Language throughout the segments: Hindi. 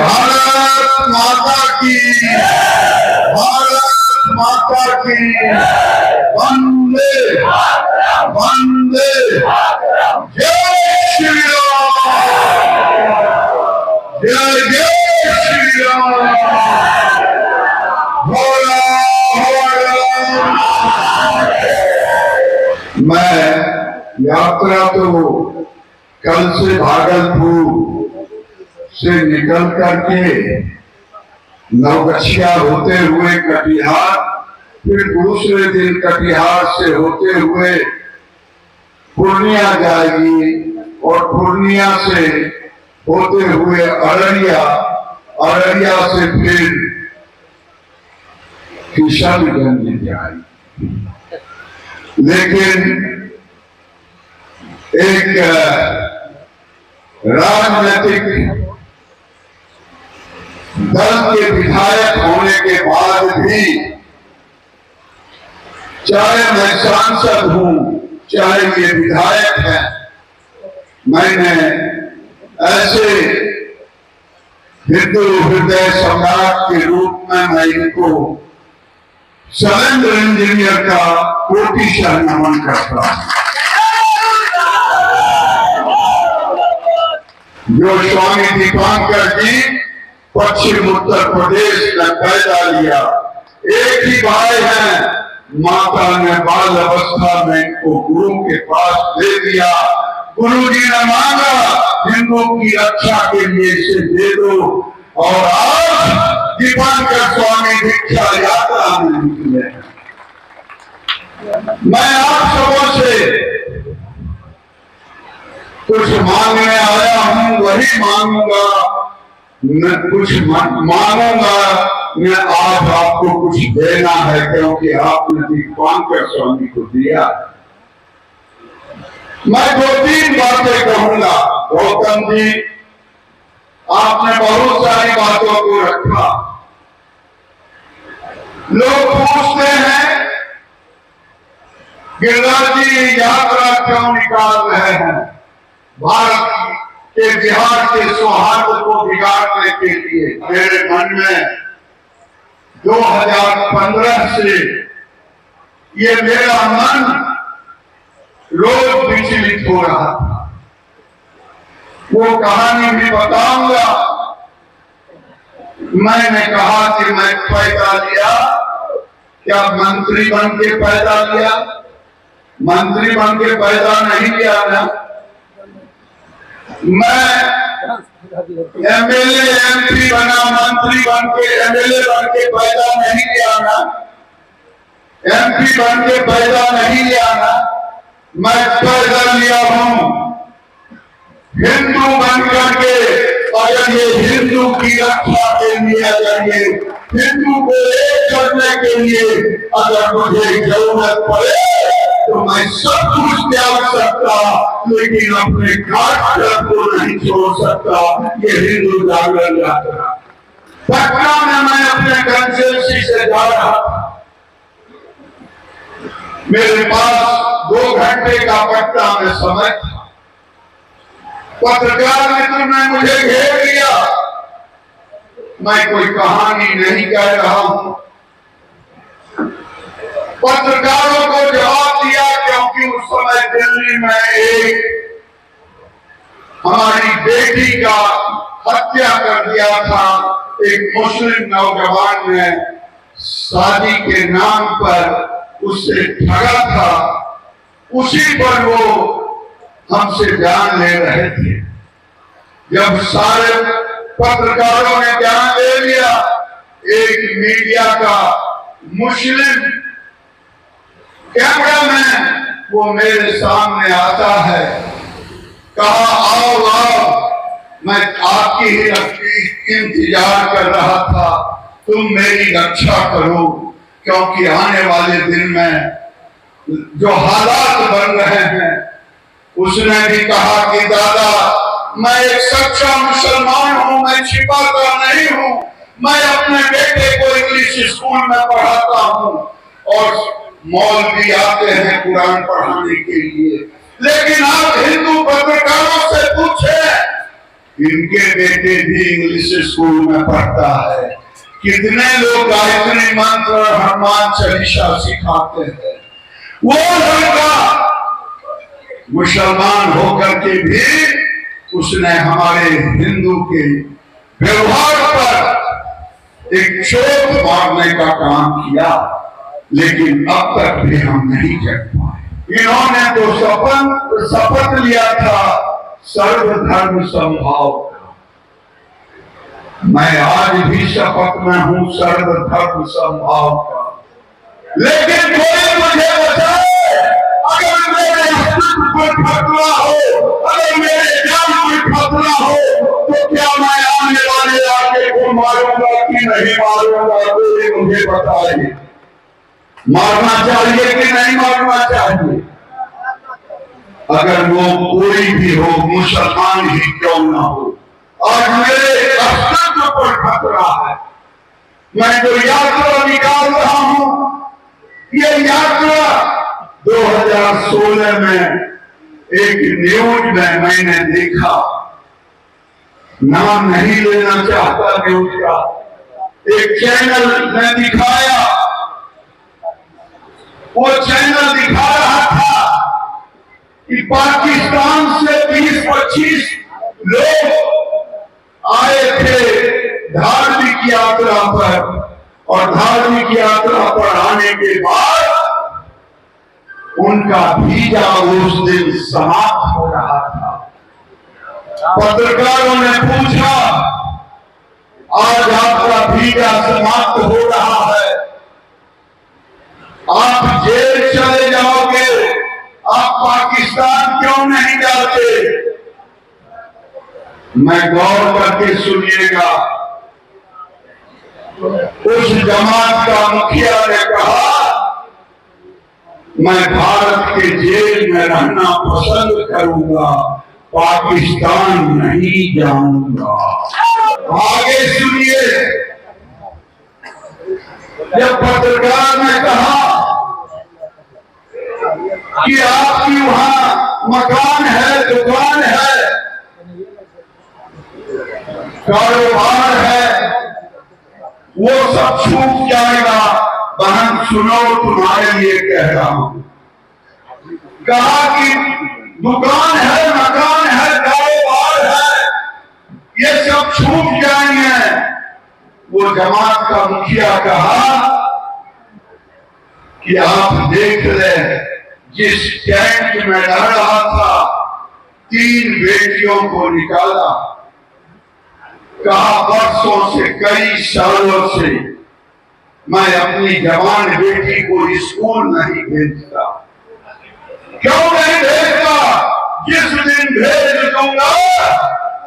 भारत माता की, भारत माता की, वंदे वंदे, जय श्री राम, जय जय श्री राम। मैं यात्रा तो कल से भागलपुर से निकल करके नवगछिया होते हुए कटिहार, फिर दूसरे दिन कटिहार से होते हुए पूर्णिया जाएगी और पूर्णिया से होते हुए अररिया, अररिया से फिर किशनगंज जाएगी। लेकिन एक राजनीतिक दल के विधायक होने के बाद भी, चाहे मैं सांसद हूं चाहे ये विधायक है, मैंने ऐसे हिंदू हृदय सम्राट के रूप में मैं इनको शैलेंद्र इंजीनियर का कोटिशः नमन करता हूं। जो स्वामी दीपांकर जी पश्चिम उत्तर प्रदेश में पैदा लिया, एक ही भाई है, माता ने बाल अवस्था में इनको गुरु के पास दे दिया। गुरु जी ने मांगा हिंदू की रक्षा के लिए इसे दे दो, और आज दीपांकर स्वामी दीक्षा यात्रा में निकले। मैं आप सबों से कुछ मांगने आया हूं, वही मांगूंगा, मैं कुछ मांगूंगा, मैं आज आपको कुछ देना है, क्योंकि आपने दीपांकर स्वामी को दिया। मैं 2-3 बातें कहूंगा। गौतम जी, आपने बहुत सारी बातों को रखा। लोग पूछते हैं गिरिराज जी यात्रा क्यों निकाल रहे हैं? भारत के, बिहार के सौहार्द को बिगाड़ने के लिए। मेरे मन में 2015 से ये मेरा मन रोज विचलित हो रहा था। वो कहानी भी बताऊंगा। मैंने कहा कि मैं पैदा लिया, क्या मंत्री बन के पैदा लिया? मंत्री बन के पैदा नहीं लिया ना। मैं एमएलए एमपी बना, मंत्री बन के, एमएलए बन के पैदा नहीं लिया ना, एमपी बन के पैदा नहीं लिया ना। मैं पैदा लिया हूं हिंदू बन करके। अगर ये हिंदू की रक्षा के लिए, अगर ये हिंदू को एक करने के लिए अगर मुझे जरूरत पड़े तो मैं सब कुछ त्याग सकता, लेकिन अपने घाट को नहीं छोड़ सकता। ये हिंदू जागरण यात्रा। पटना में मैं अपने कंसल्टेंसी से जा रहा था। मेरे पास 2 घंटे का पटना में समय था। पत्रकार मित्र ने मुझे घेर लिया। मैं कोई कहानी नहीं कह रहा हूं, पत्रकारों को जवाब दिया, क्योंकि उस समय दिल्ली में एक हमारी बेटी का हत्या कर दिया था। एक मुस्लिम नौजवान ने शादी के नाम पर उससे ठगा था, उसी पर वो हमसे जान ले रहे थे। जब सारे पत्रकारों ने जान ले लिया, एक मीडिया का मुस्लिम कैमरामैन वो मेरे सामने आता है, कहा आओ आओ, मैं आपकी ही इंतजार कर रहा था, तुम मेरी रक्षा करो, क्योंकि आने वाले दिन में जो हालात बन रहे हैं। उसने भी कहा कि दादा, मैं एक सच्चा मुसलमान हूं, मैं छिपाता नहीं हूं, मैं अपने बेटे को इंग्लिश स्कूल में पढ़ाता हूं और मौलवी आते हैं कुरान पढ़ाने के लिए। लेकिन आप हिंदू पत्रकारों से पूछे, इनके बेटे भी इंग्लिश स्कूल में पढ़ता है। कितने लोग गायत्री मंत्र और हनुमान चालीसा सिखाते हैं। वो लड़का मुसलमान होकर के भी उसने हमारे हिंदू के व्यवहार पर एक चोट मारने का काम किया, लेकिन अब तक भी हम नहीं जग पाए। इन्होंने तो शपथ लिया था सर्वधर्म समभाव का। मैं आज भी शपथ में हूं सर्वधर्म समभाव का, लेकिन कोई मुझे बताए, अगर मेरे अस्तित्व पर खतरा हो, अगर मेरे जान पर खतरा हो, तो क्या मैं आने वाले आगे को मारूंगा कि नहीं मारूंगा? कोई मुझे बताए। मारना चाहिए कि नहीं मारना चाहिए? अगर वो कोई भी हो, मुसलमान ही क्यों ना हो, आज मेरे अस्तित्व पर खतरा है। मैं जो यात्रा निकाल रहा हूं, ये यात्रा 2016 में एक न्यूज में मैंने देखा, नाम नहीं लेना चाहता न्यूज का, एक चैनल ने दिखाया। वो चैनल दिखा रहा था कि पाकिस्तान से 20-25 लोग आए थे धार्मिक यात्रा पर, और धार्मिक यात्रा पर आने के बाद उनका वीजा उस दिन समाप्त हो रहा था। पत्रकारों ने पूछा, आज आपका वीजा समाप्त हो रहा है, आप जेल चले जाओगे, आप पाकिस्तान क्यों नहीं जाते? मैं गौर करके सुनिएगा। उस जमात का मुखिया ने कहा, मैं भारत के जेल में रहना पसंद करूंगा, पाकिस्तान नहीं जाऊंगा। आगे सुनिए, जब पत्रकार ने कहा कि आपकी वहां मकान है, दुकान है, कारोबार है, वो सब छूट जाएगा। बहन सुनो, तुम्हारे लिए कह रहा हूं। कहा कि दुकान है, मकान है, कारोबार है, ये सब छूट जाएंगे। वो जमात का मुखिया कहा कि आप देख ले, जिस टैंक में रह रहा था, 3 बेटियों को निकाला। कहा वर्षों से, कई सालों से मैं अपनी जवान बेटी को स्कूल नहीं भेजता। क्यों नहीं भेजता? जिस दिन भेज दूंगा,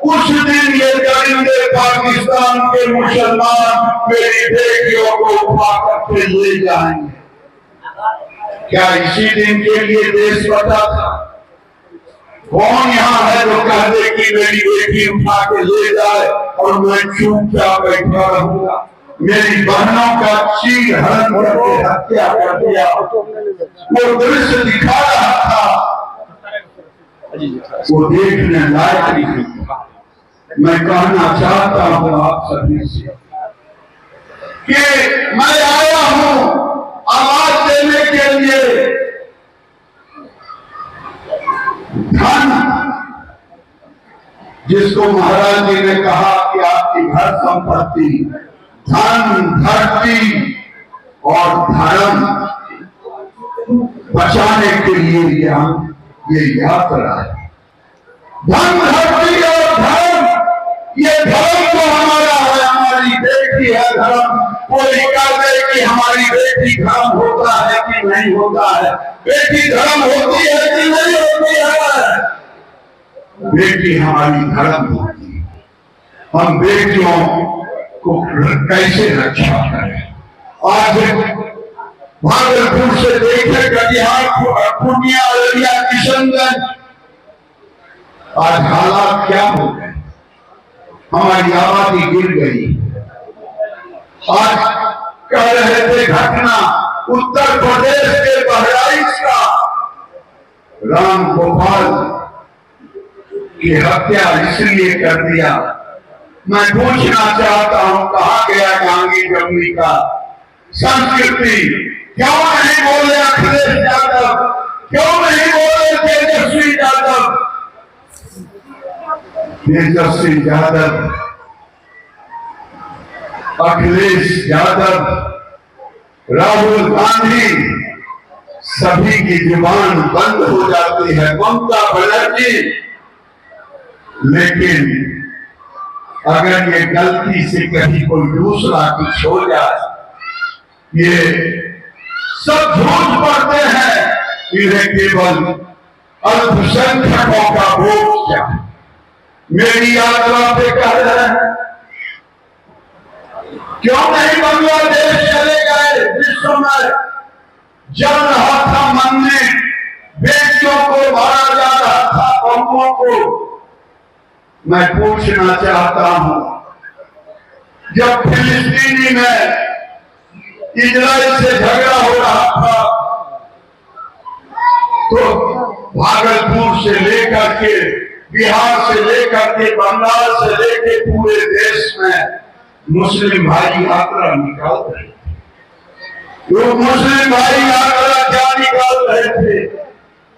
उस दिन ये दरिंदे पाकिस्तान के मुसलमान मेरी बेटियों को उठा करके ले जाएंगे। क्या इसी दिन के लिए देश बचा था? कौन यहाँ है जो कह दे कि मेरी बेटी उठा के ले जाए और मैं चुपचाप बैठा रहूंगा? मेरी बहनों का चीर हरण करके हत्या कर दिया। वो दृश्य दिखा रहा था, वो देखने लायक नहीं। मैं कहना चाहता हूं आप सभी से कि मैं आया हूं आवाज देने के लिए। धन, जिसको महाराज जी ने कहा कि आपकी घर संपत्ति, धन, धरती और धर्म बचाने के लिए ये यात्रा है। धन, धरती और धर्म, ये धर्म तो हमारा है, हमारी बेटी है धर्म। कोई कह दे कि हमारी बेटी धर्म होता है कि नहीं होता है, बेटी धर्म होती है कि नहीं होती है? बेटी हमारी धर्म होती है। हम बेटियों को कैसे रक्षा करें? आज भागलपुर से देखे कटिहार, पूर्णिया, अररिया, किशनगंज, आज हालात क्या हो गए? हमारी आबादी गिर गई। आज कह रहे थे घटना उत्तर प्रदेश के बहराइच का, राम गोपाल कि हत्या इसलिए कर दिया। मैं पूछना चाहता हूं, कहा गया गांधी जमुई का संस्कृति? क्यों नहीं बोले अखिलेश यादव? क्यों नहीं बोले तेजस्वी यादव? तेजस्वी यादव, अखिलेश यादव, राहुल गांधी, सभी की जुबान बंद हो जाती है। ममता बनर्जी, लेकिन अगर ये गलती से कहीं कोई दूसरा कुछ हो जाए, ये सब झूठ पड़ते हैं। इन्हें केवल अल्पसंख्यकों का वोट क्या? मेरी यात्रा पे कह रहे हैं, क्यों नहीं बांग्लादेश चले गए? विश्व में जल रहा था मंदिर, बेटियों को मारा जा रहा था, बमों को। मैं पूछना चाहता हूं, जब फिलिस्तीनी में इजराइल से झगड़ा हो रहा था, तो भागलपुर से लेकर के, बिहार से लेकर के, बंगाल से लेकर पूरे देश में मुस्लिम भाई यात्रा निकाल रहे थे। तो मुस्लिम भाई यात्रा क्या निकाल रहे थे?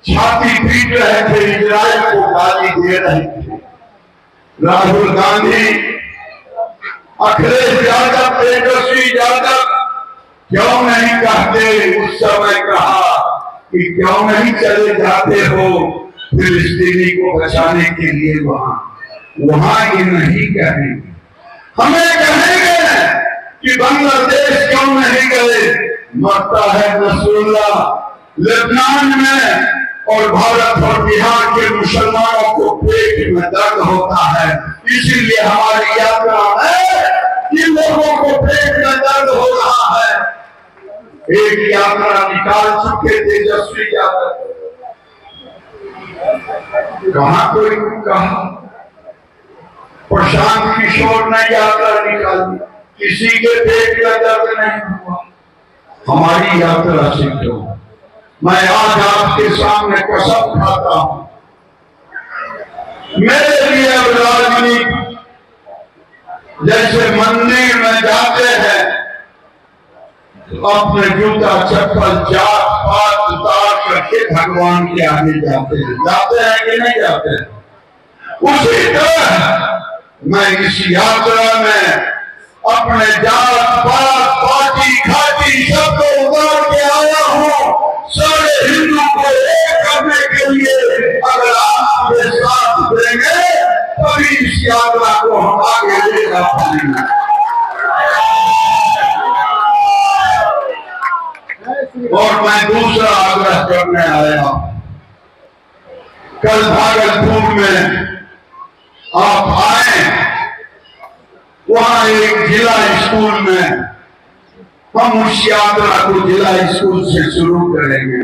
छाती पीट रहे थे, इजराइल को गाली दे रहे थे। राहुल गांधी, अखिलेश यादव, तेजस्वी यादव क्यों नहीं कहते? उस समय कहा कि क्यों नहीं चले जाते हो फिलिस्तीनी को बचाने के लिए? वहां ये नहीं कहेंगे। हमें कहेंगे कि बांग्लादेश क्यों नहीं गए? मरता है नसरुल्लाह लेबनान में, और भारत और बिहार के मुसलमानों को पेट में दर्द होता है। इसीलिए हमारी यात्रा में इन लोगों को पेट में दर्द हो रहा है। एक यात्रा निकाल चुके तेजस्वी यादव, कहां कोई कहा? प्रशांत किशोर ने यात्रा निकाली, किसी के पेट में दर्द नहीं हुआ। हमारी यात्रा से क्यों? मैं आज आपके सामने कसम खाता हूं, मेरे लिए अब राजनीति जैसे मंदिर में जाते हैं, अपने जूता चप्पल जात पात उतार करके भगवान के आगे जाते हैं कि नहीं जाते हैं? उसी तरह मैं इस यात्रा में अपने जात पात पार्टी खाती सबको उतार के आया हूं। सारे हिंदू को एक करने के लिए अगर आप मेरे साथ देंगे तभी इस यात्रा को हम आगे ले जा पाएंगे। और मैं दूसरा आग्रह करने आया हूं, कल भागलपुर में आप आए, वहां एक जिला स्कूल में हम उस यात्रा को जिला स्कूल से शुरू करेंगे।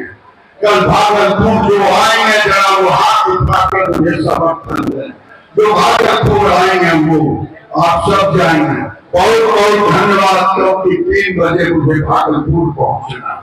कल भागलपुर जो आएंगे जरा वो हाथ उठाकर मुझे समर्थन दें। जो भागलपुर आएंगे वो आप सब जाएंगे। बहुत बहुत धन्यवाद, क्योंकि 3 बजे मुझे भागलपुर पहुंचना।